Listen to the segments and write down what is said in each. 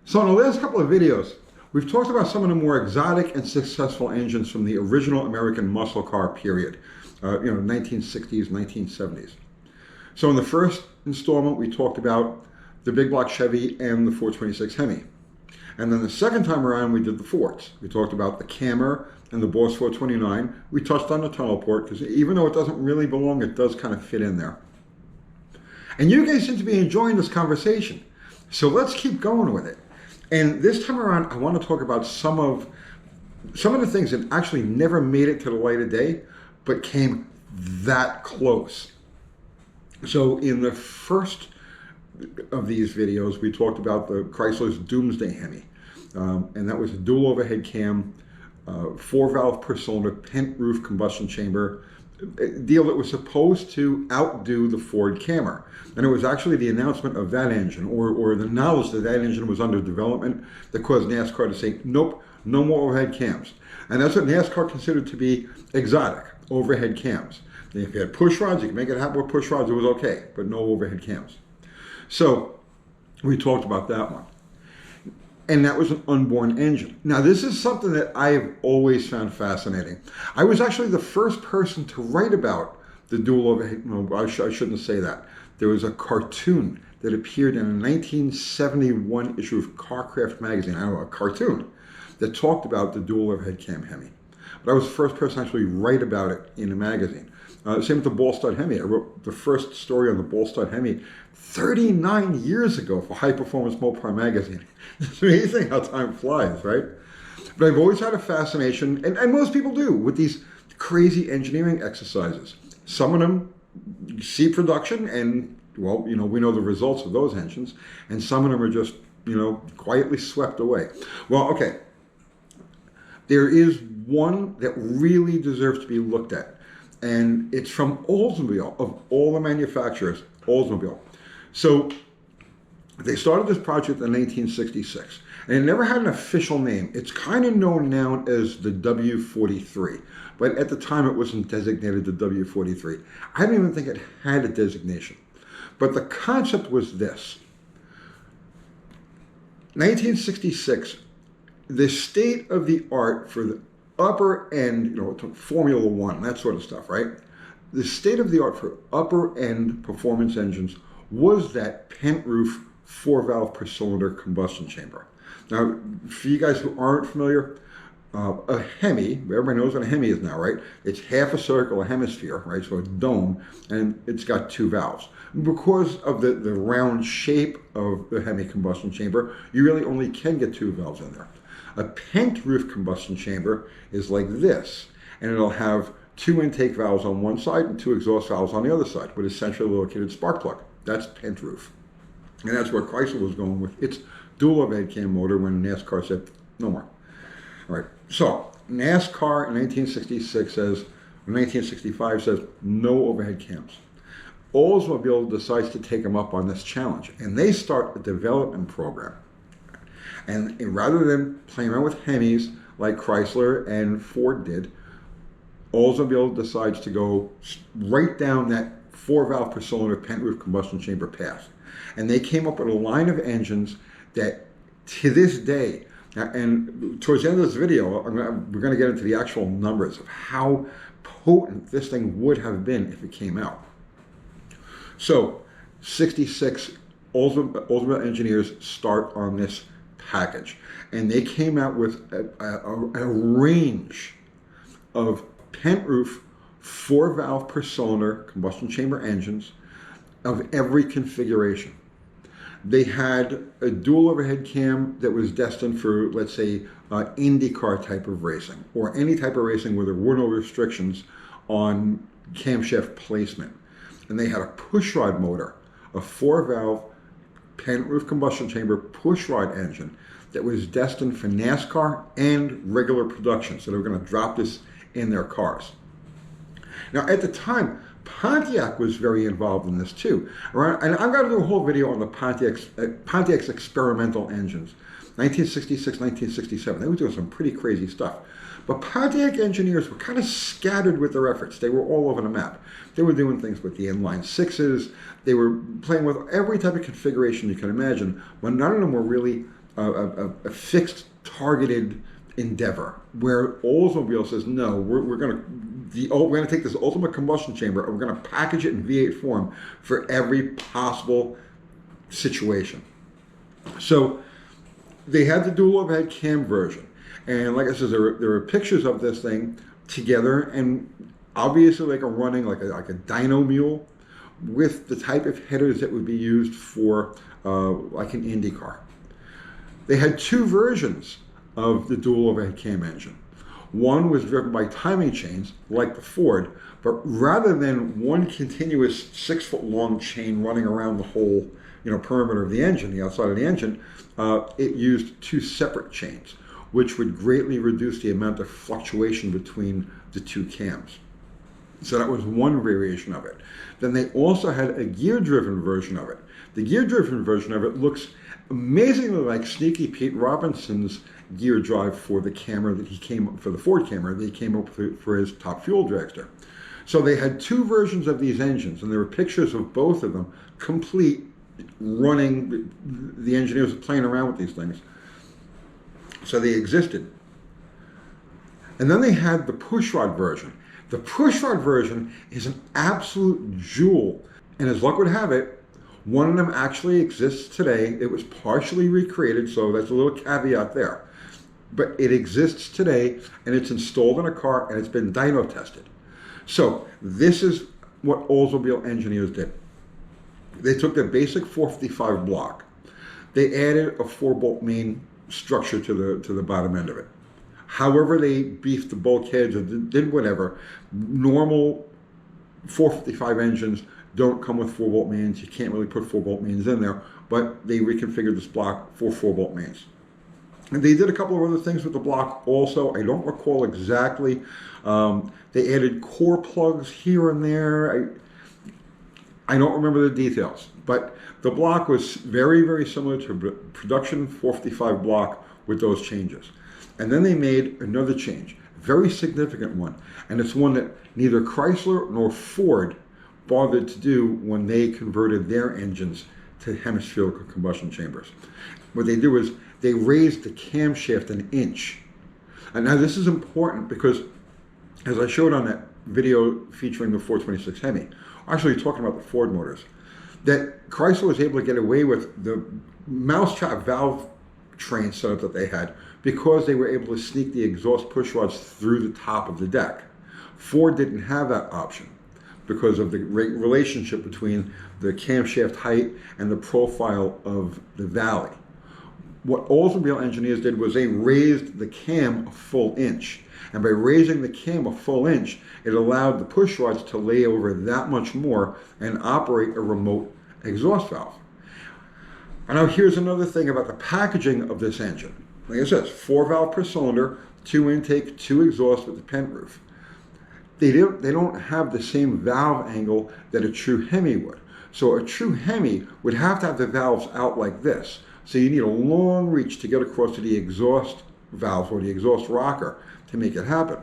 So in the last couple of videos, we've talked about some of the more exotic and successful engines from the original American muscle car period, 1960s, 1970s. So in the first installment, we talked about the big block Chevy and the 426 Hemi. And then the second time around, we did the Fords. We talked about the Cammer and the Boss 429. We touched on the tunnel port, because even though it doesn't really belong, it does kind of fit in there. And you guys seem to be enjoying this conversation. So let's keep going with it. And this time around, I want to talk about some of the things that actually never made it to the light of day, but came that close. So in the first of these videos, we talked about the Chrysler's Doomsday Hemi. And that was a dual overhead cam, 4-valve per cylinder, pent roof combustion chamber, a deal that was supposed to outdo the Ford Cammer. And it was actually the announcement of that engine, or the knowledge that that engine was under development, that caused NASCAR to say, nope, no more overhead cams. And that's what NASCAR considered to be exotic, overhead cams. And if you had push rods, you could make it happen with push rods, it was okay, but no overhead cams. So we talked about that one. And that was an unborn engine. Now, this is something that I have always found fascinating. I was actually the first person to write about the dual overhead. No, I shouldn't say that. There was a cartoon that appeared in a 1971 issue of Carcraft magazine, a cartoon, that talked about the dual overhead cam Hemi. But I was the first person to actually write about it in a magazine. Same with the ball stud Hemi. I wrote the first story on the ball stud Hemi 39 years ago for High Performance Mopar magazine. It's amazing how time flies, right? But I've always had a fascination, and most people do, with these crazy engineering exercises. Some of them see production and, well, we know the results of those engines, and some of them are just, quietly swept away. Well, okay. There is one that really deserves to be looked at, and it's from Oldsmobile, of all the manufacturers, Oldsmobile. So they started this project in 1966, and it never had an official name. It's kind of known now as the W-43, but at the time it wasn't designated the W-43. I don't even think it had a designation. But the concept was this. 1966, the state of the art for the upper end, Formula One, that sort of stuff, right? The state of the art for upper end performance engines was that pent roof 4-valve per cylinder combustion chamber. Now, for you guys who aren't familiar, a Hemi, everybody knows what a Hemi is now, right? It's half a circle, a hemisphere, right? So a dome, and it's got 2 valves. Because of the round shape of the Hemi combustion chamber, you really only can get 2 valves in there. A pent roof combustion chamber is like this, and it'll have 2 intake valves on one side and 2 exhaust valves on the other side with a centrally located spark plug. That's pent roof. And that's where Chrysler was going with its dual overhead cam motor when NASCAR said no more. All right, so NASCAR in 1965 says no overhead cams. Oldsmobile decides to take them up on this challenge, and they start a development program. And rather than playing around with Hemis like Chrysler and Ford did, Oldsmobile decides to go right down that 4-valve per cylinder pent roof combustion chamber path. And they came up with a line of engines that to this day, and towards the end of this video, we're going to get into the actual numbers of how potent this thing would have been if it came out. So, 66, Oldsmobile engineers start on this package. And they came out with a range of pent roof 4-valve per cylinder combustion chamber engines of every configuration. They had a dual overhead cam that was destined for, let's say, Indycar type of racing, or any type of racing where there were no restrictions on camshaft placement. And they had a pushrod motor, a 4-valve pent roof combustion chamber pushrod engine that was destined for NASCAR and regular production. So they were going to drop this in their cars. Now, at the time, Pontiac was very involved in this too. And I'm going to do a whole video on the Pontiac's experimental engines. 1966, 1967, they were doing some pretty crazy stuff. But Pontiac engineers were kind of scattered with their efforts. They were all over the map. They were doing things with the inline sixes. They were playing with every type of configuration you can imagine, but none of them were really a fixed, targeted endeavor, where Oldsmobile says, no, we're going to take this ultimate combustion chamber and we're going to package it in V8 form for every possible situation. So they had the dual overhead cam version, and like I said, there are pictures of this thing together, and obviously like running like a dyno mule with the type of headers that would be used for like an Indycar. They had two versions of the dual overhead cam engine. One was driven by timing chains like the Ford, but rather than one continuous 6-foot long chain running around the whole perimeter of the engine, the outside of the engine, it used two separate chains, which would greatly reduce the amount of fluctuation between the two cams. So that was one variation of it. Then they also had a gear-driven version of it. The gear-driven version of it looks amazingly like Sneaky Pete Robinson's gear drive for the camera that he came for the Ford camera that he came up with for his Top Fuel dragster. So they had two versions of these engines, and there were pictures of both of them complete, running. The engineers were playing around with these things. So they existed. And then they had the pushrod version. The pushrod version is an absolute jewel, and as luck would have it, one of them actually exists today. It was partially recreated, so that's a little caveat there. But it exists today, and it's installed in a car, and it's been dyno tested. So this is what Oldsmobile engineers did. They took the basic 455 block. They added a 4-bolt main structure to the bottom end of it. However they beefed the bulkheads or did whatever, normal 455 engines don't come with 4-bolt mains. You can't really put 4-bolt mains in there, but they reconfigured this block for 4-bolt mains. And they did a couple of other things with the block also. I don't recall exactly. They added core plugs here and there. I don't remember the details, but the block was very, very similar to a production 455 block with those changes. And then they made another change, a very significant one, and it's one that neither Chrysler nor Ford bothered to do when they converted their engines to hemispherical combustion chambers. What they do is they raised the camshaft an inch. And now this is important because, as I showed on that video featuring the 426 Hemi, actually talking about the Ford motors, that Chrysler was able to get away with the mousetrap valve train setup that they had because they were able to sneak the exhaust push rods through the top of the deck. Ford didn't have that option because of the relationship between the camshaft height and the profile of the valley. What Oldsmobile engineers did was they raised the cam a full inch. And by raising the cam a full inch, it allowed the push rods to lay over that much more and operate a remote exhaust valve. And now here's another thing about the packaging of this engine. Like I said, 4 valve per cylinder, 2 intake, 2 exhaust with the pent roof. They don't have the same valve angle that a true Hemi would. So a true Hemi would have to have the valves out like this. So you need a long reach to get across to the exhaust valve or the exhaust rocker to make it happen.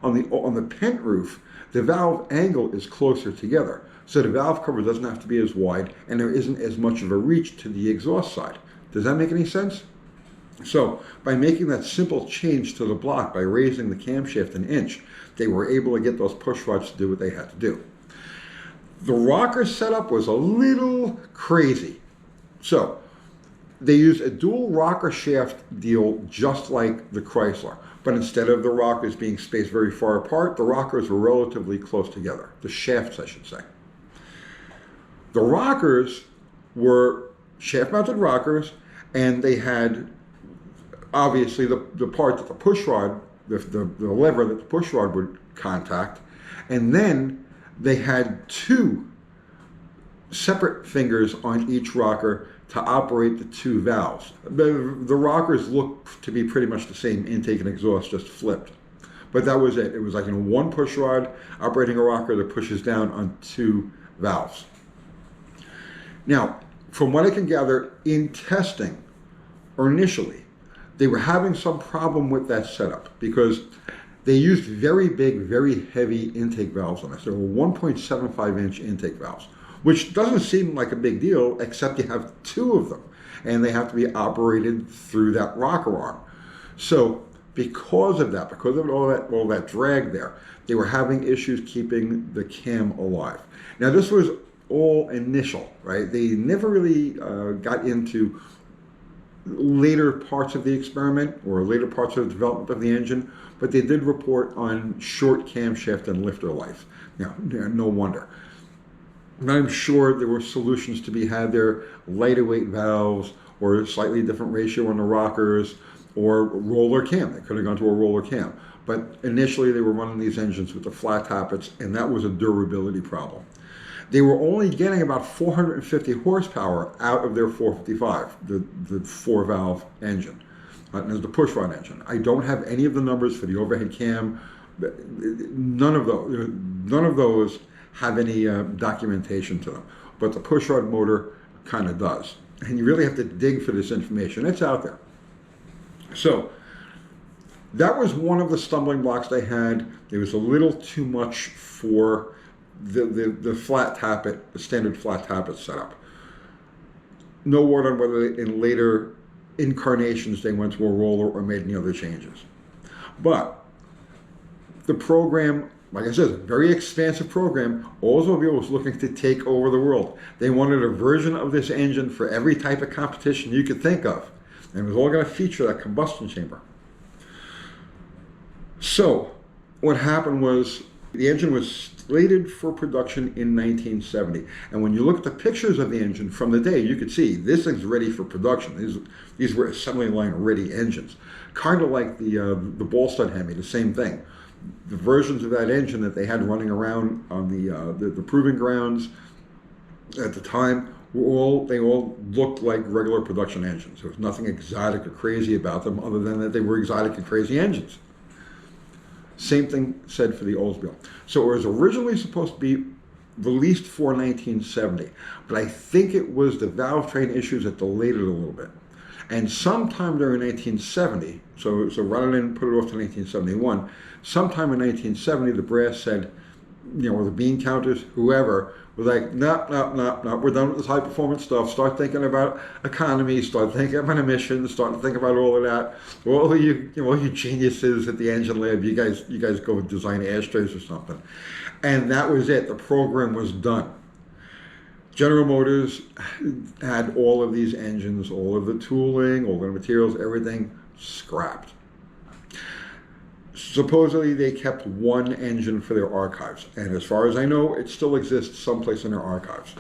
On the pent roof, the valve angle is closer together. So the valve cover doesn't have to be as wide and there isn't as much of a reach to the exhaust side. Does that make any sense? So by making that simple change to the block, by raising the camshaft an inch, they were able to get those push rods to do what they had to do. The rocker setup was a little crazy. So they used a dual rocker shaft deal just like the Chrysler, but instead of the rockers being spaced very far apart, the rockers were relatively close together. The shafts, I should say. The rockers were shaft-mounted rockers, and they had obviously the part that the push rod, the lever that the push rod would contact, and then they had 2 separate fingers on each rocker to operate the 2 valves. The rockers look to be pretty much the same, intake and exhaust, just flipped. But that was it. It was like one push rod operating a rocker that pushes down on 2 valves. Now, from what I can gather, in testing, or initially, they were having some problem with that setup because they used very big, very heavy intake valves on this. They were 1.75-inch intake valves, which doesn't seem like a big deal, except you have 2 of them. and they have to be operated through that rocker arm. So because of that, because of all that drag there, they were having issues keeping the cam alive. Now this was all initial, right? They never really got into later parts of the experiment or later parts of the development of the engine, but they did report on short camshaft and lifter life. Now, no wonder. And I'm sure there were solutions to be had there, lighter weight valves or a slightly different ratio on the rockers or roller cam. They could have gone to a roller cam. But initially they were running these engines with the flat tappets, and that was a durability problem. They were only getting about 450 horsepower out of their 455, the 4-valve engine. And there's the pushrod engine. I don't have any of the numbers for the overhead cam. None of those have any documentation to them. But the pushrod motor kind of does. And you really have to dig for this information. It's out there. So that was one of the stumbling blocks they had. It was a little too much for the flat tappet, the standard flat tappet setup. No word on whether in later incarnations they went to a roller or made any other changes. But the program, like I said, a very expansive program. Oldsmobile was looking to take over the world. They wanted a version of this engine for every type of competition you could think of. And it was all going to feature that combustion chamber. So what happened was the engine was slated for production in 1970. And when you look at the pictures of the engine from the day, you could see this thing's ready for production. These were assembly line ready engines. Kind of like the ball stud Hemi, the same thing. The versions of that engine that they had running around on the proving grounds at the time, they all looked like regular production engines. There was nothing exotic or crazy about them other than that they were exotic and crazy engines. Same thing said for the Oldsmobile. So it was originally supposed to be released for 1970, but I think it was the valve train issues that delayed it a little bit. And sometime during 1970, so rather than put it off to 1971, sometime in 1970, the brass said, or the bean counters, whoever, was like, no, we're done with this high performance stuff. Start thinking about economy, start thinking about emissions, start to think about all of that. All you geniuses at the engine lab, you guys go design ashtrays or something. And that was it. The program was done. General Motors had all of these engines, all of the tooling, all the materials, everything scrapped. Supposedly they kept one engine for their archives, and as far as I know, it still exists someplace in their archives.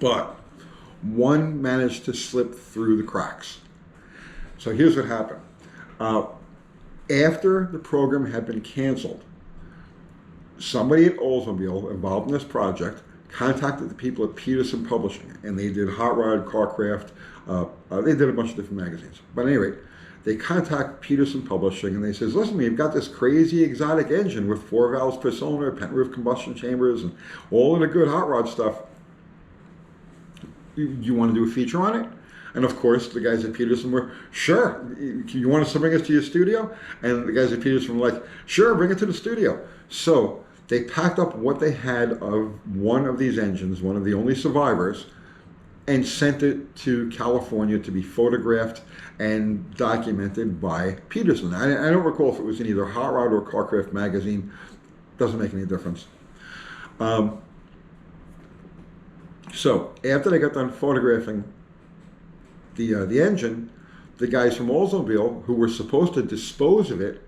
But one managed to slip through the cracks. So here's what happened. After the program had been canceled, somebody at Oldsmobile involved in this project contacted the people at Peterson Publishing, and they did Hot Rod, Carcraft, they did a bunch of different magazines. But at any rate, they contact Peterson Publishing and they says, listen, we've got this crazy exotic engine with 4 valves per cylinder, pent roof combustion chambers, and all of the good hot rod stuff. You want to do a feature on it? And of course, the guys at Peterson were, sure. You want us to bring us to your studio? And the guys at Peterson were like, sure, bring it to the studio. So they packed up what they had of one of these engines, one of the only survivors, and sent it to California to be photographed and documented by Peterson. I don't recall if it was in either Hot Rod or Carcraft magazine. Doesn't make any difference. So after they got done photographing the engine, the guys from Oldsmobile, who were supposed to dispose of it,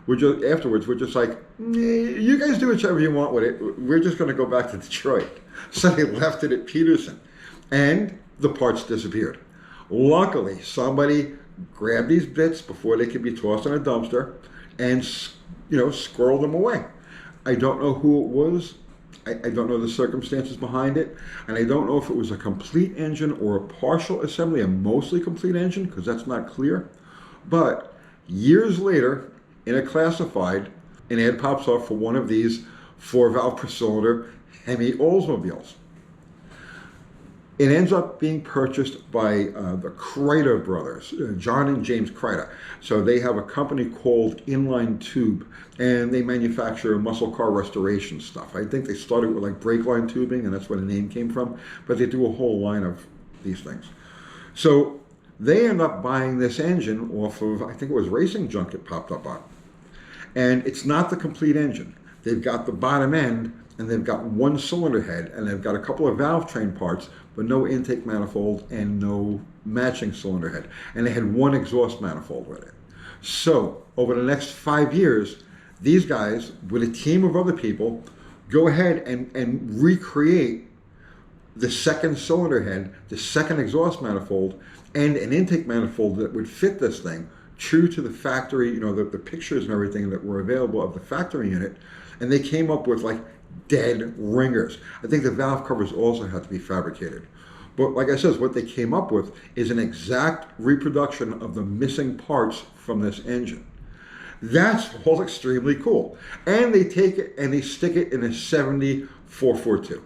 afterwards were just like, you guys do whichever you want with it. We're just going to go back to Detroit. So they left it at Peterson, and the parts disappeared. Luckily, somebody grabbed these bits before they could be tossed in a dumpster and, squirreled them away. I don't know who it was. I don't know the circumstances behind it, and I don't know if it was a complete engine or a partial assembly, a mostly complete engine, because that's not clear. But years later, in a classified, an ad pops up for one of these 4-valve per cylinder Hemi Oldsmobiles. It ends up being purchased by the Kreiter brothers, John and James Kreiter. So they have a company called Inline Tube, and they manufacture muscle car restoration stuff. I think they started with like brake line tubing, and that's where the name came from, but they do a whole line of these things. So they end up buying this engine off of, I think it was Racing Junk it popped up on. And it's not the complete engine. They've got the bottom end, and they've got one cylinder head, and they've got a couple of valve train parts, but no intake manifold and no matching cylinder head. And they had one exhaust manifold with it. So over the next 5 years, these guys, with a team of other people, go ahead and recreate the second cylinder head, the second exhaust manifold, and an intake manifold that would fit this thing, true to the factory, you know, the pictures and everything that were available of the factory unit. And they came up with like dead ringers. I think the valve covers also had to be fabricated. But like I said, what they came up with is an exact reproduction of the missing parts from this engine. That's all extremely cool. And they take it and they stick it in a 70-442.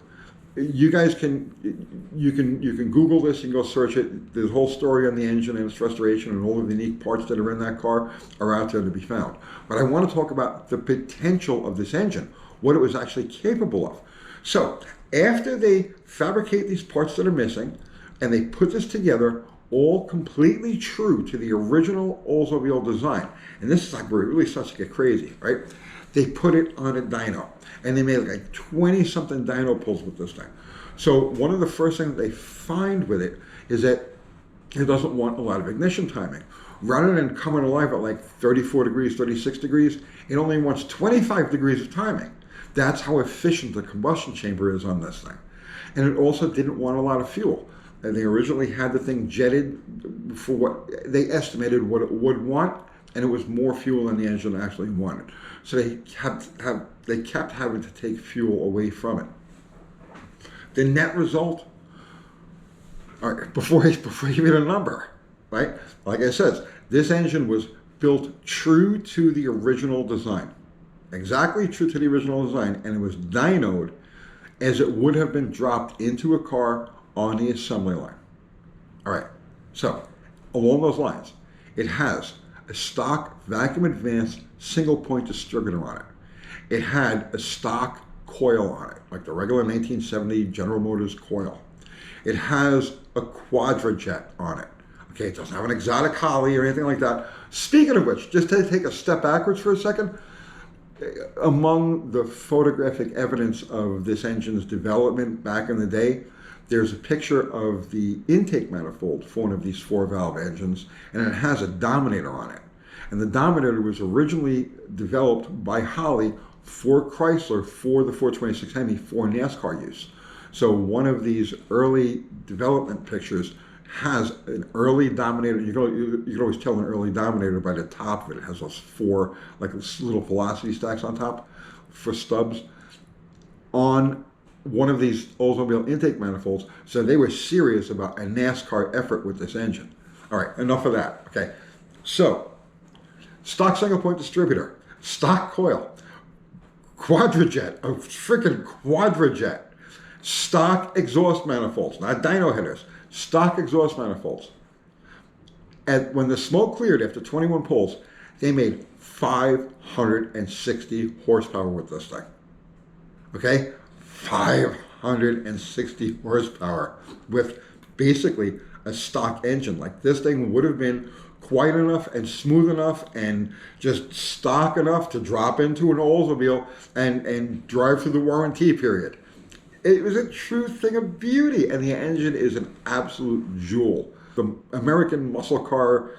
You guys can Google this and go search it. The whole story on the engine and its restoration and all of the unique parts that are in that car are out there to be found. But I want to talk about the potential of this engine, what it was actually capable of. So after they fabricate these parts that are missing and they put this together, all completely true to the original Oldsmobile design, and this is like where it really starts to get crazy, right? They put it on a dyno, and they made like 20-something dyno pulls with this thing. So one of the first things they find with it is that it doesn't want a lot of ignition timing. Rather than coming alive at like 34 degrees, 36 degrees, it only wants 25 degrees of timing. That's how efficient the combustion chamber is on this thing. And it also didn't want a lot of fuel. And they originally had the thing jetted for what they estimated what it would want, and it was more fuel than the engine actually wanted. So they kept having to take fuel away from it. The net result, all right, before I give you the number, right? Like I said, this engine was built true to the original design, exactly true to the original design, and it was dynoed as it would have been dropped into a car on the assembly line. All right, so along those lines, it has a stock vacuum advanced single point distributor on it. It had a stock coil on it, like the regular 1970 General Motors coil. It has a quadrajet on it. Okay, it doesn't have an exotic Holly or anything like that. Speaking of which, just to take a step backwards for a second, among the photographic evidence of this engine's development back in the day, there's a picture of the intake manifold for one of these 4-valve engines, and it has a Dominator on it. And the Dominator was originally developed by Holly for Chrysler for the 426 Hemi for NASCAR use. So one of these early development pictures has an early Dominator. You can always tell an early Dominator by the top of it. It has those 4 like little velocity stacks on top for stubs on one of these Oldsmobile intake manifolds. So they were serious about a NASCAR effort with this engine. All right, enough of that. Okay, so stock single point distributor, stock coil, quadrajet, a freaking quadrajet, stock exhaust manifolds, not dyno headers, stock exhaust manifolds. And when the smoke cleared after 21 pulls, they made 560 horsepower with this thing. Okay? 560 horsepower with basically a stock engine. Like this thing would have been quiet enough and smooth enough and just stock enough to drop into an Oldsmobile and drive through the warranty period. It was a true thing of beauty, and the engine is an absolute jewel. The American muscle car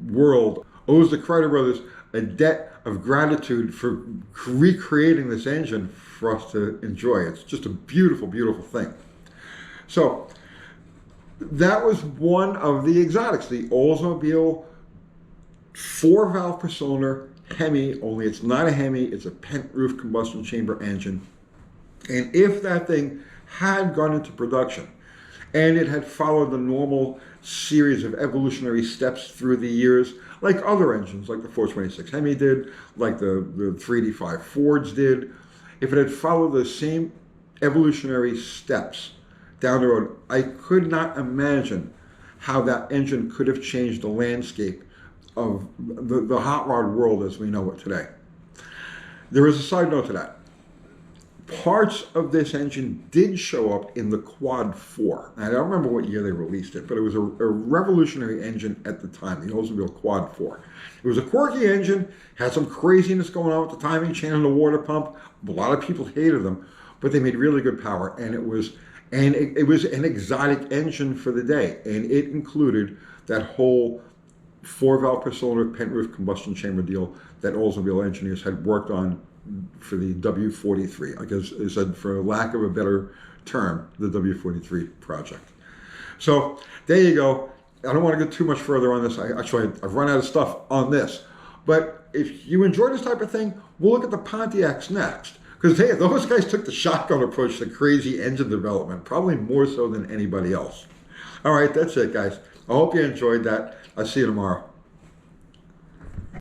world owes the Chrysler brothers a debt of gratitude for recreating this engine for us to enjoy. It's just a beautiful, beautiful thing. So that was one of the exotics, the Oldsmobile 4-valve per cylinder Hemi, only it's not a Hemi, it's a pent roof combustion chamber engine. And if that thing had gone into production and it had followed the normal series of evolutionary steps through the years, like other engines, like the 426 Hemi did, like the 385 Fords did, if it had followed the same evolutionary steps down the road, I could not imagine how that engine could have changed the landscape of the hot rod world as we know it today. There is a side note to that. Parts of this engine did show up in the Quad 4. I don't remember what year they released it, but it was a revolutionary engine at the time, the Oldsmobile Quad 4. It was a quirky engine, had some craziness going on with the timing chain and the water pump. A lot of people hated them, but they made really good power, and it was an exotic engine for the day, and it included that whole 4-valve per cylinder pent roof combustion chamber deal that Oldsmobile engineers had worked on for the W-43. I guess I said, for lack of a better term, the W-43 project. So there you go. I don't want to get too much further on this. I've run out of stuff on this. But if you enjoy this type of thing, we'll look at the Pontiacs next. Because hey, those guys took the shotgun approach to crazy engine development, probably more so than anybody else. All right, that's it, guys. I hope you enjoyed that. I'll see you tomorrow.